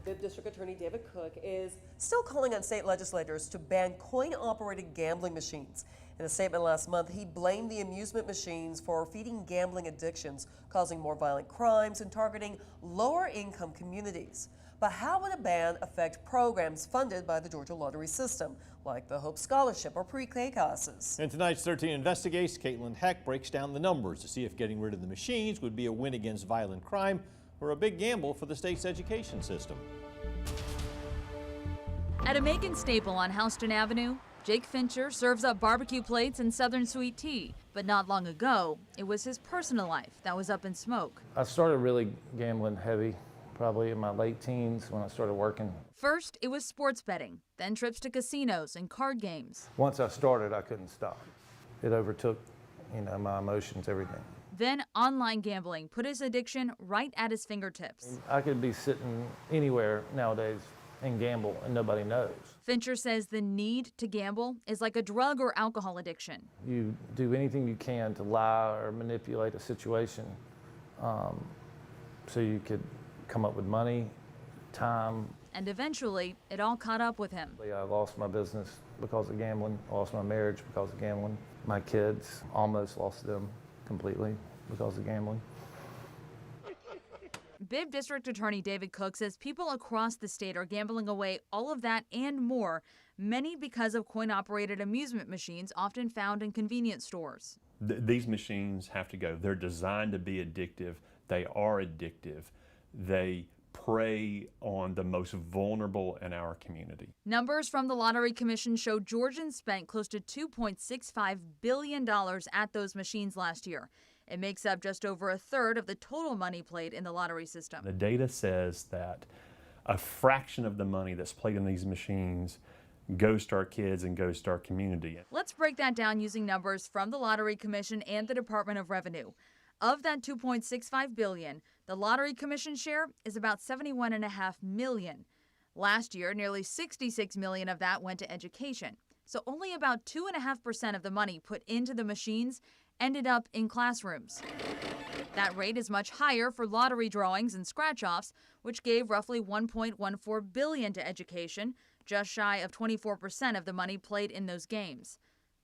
Bibb District Attorney David Cook is still calling on state legislators to ban coin-operated gambling machines. In a statement last month, he blamed the amusement machines for feeding gambling addictions, causing more violent crimes and targeting lower-income communities. But how would a ban affect programs funded by the Georgia lottery system, like the Hope Scholarship or pre-K classes? In tonight's 13 Investigates, Caitlin Heck breaks down the numbers to see if getting rid of the machines would be a win against violent crime or a big gamble for the state's education system. At a Macon staple on Houston Avenue, Jake Fincher serves up barbecue plates and Southern sweet tea. But not long ago, it was his personal life that was up in smoke. I started really gambling heavy, probably in my late teens when I started working. First, it was sports betting, then trips to casinos and card games. Once I started, I couldn't stop. It overtook, my emotions, everything. Then online gambling put his addiction right at his fingertips. I could be sitting anywhere nowadays and gamble and nobody knows. Fincher says the need to gamble is like a drug or alcohol addiction. You do anything you can to lie or manipulate a situation so you could come up with money, time. And eventually, it all caught up with him. I lost my business because of gambling. I lost my marriage because of gambling. My kids, almost lost them completely because of gambling. Bibb District Attorney David Cook says people across the state are gambling away all of that and more, many because of coin-operated amusement machines often found in convenience stores. These machines have to go. They're designed to be addictive. They are addictive. They prey on the most vulnerable in our community. Numbers from the Lottery Commission show Georgians spent close to $2.65 billion at those machines last year. It makes up just over a third of the total money played in the lottery system. The data says that a fraction of the money that's played in these machines goes to our kids and goes to our community. Let's break that down using numbers from the Lottery Commission and the Department of Revenue. Of that $2.65 billion, the Lottery Commission share is about $71.5 million. Last year, nearly $66 million of that went to education. So only about 2.5% of the money put into the machines ended up in classrooms. That rate is much higher for lottery drawings and scratch-offs, which gave roughly $1.14 billion to education, just shy of 24% of the money played in those games.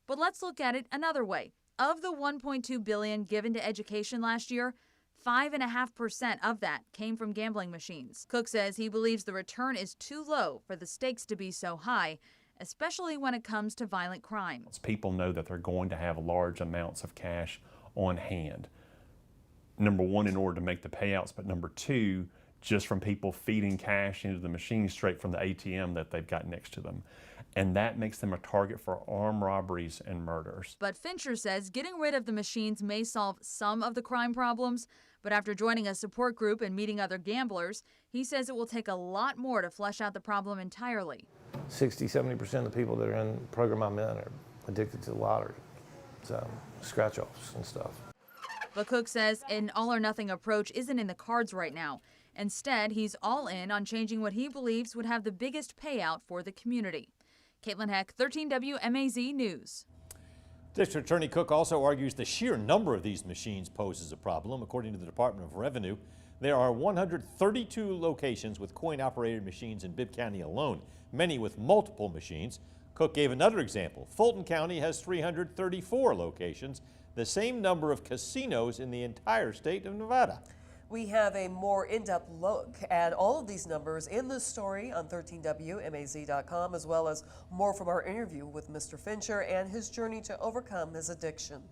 But let's look at it another way. Of the $1.2 billion given to education last year, 5.5% of that came from gambling machines. Cook says he believes the return is too low for the stakes to be so high, especially when it comes to violent crime. People know that they're going to have large amounts of cash on hand. Number one, in order to make the payouts, but number two, just from people feeding cash into the machine straight from the ATM that they've got next to them. And that makes them a target for armed robberies and murders. But Fincher says getting rid of the machines may solve some of the crime problems, but after joining a support group and meeting other gamblers, he says it will take a lot more to flesh out the problem entirely. 60–70% of the people that are in the program I'm in are addicted to the lottery, so scratch-offs and stuff. But Cook says an all-or-nothing approach isn't in the cards right now. Instead, he's all in on changing what he believes would have the biggest payout for the community. Caitlin Heck, 13 WMAZ News. District Attorney Cook also argues the sheer number of these machines poses a problem. According to the Department of Revenue, there are 132 locations with coin-operated machines in Bibb County alone, many with multiple machines. Cook gave another example. Fulton County has 334 locations, the same number of casinos in the entire state of Nevada. We have a more in-depth look at all of these numbers in this story on 13WMAZ.com, as well as more from our interview with Mr. Fincher and his journey to overcome his addiction.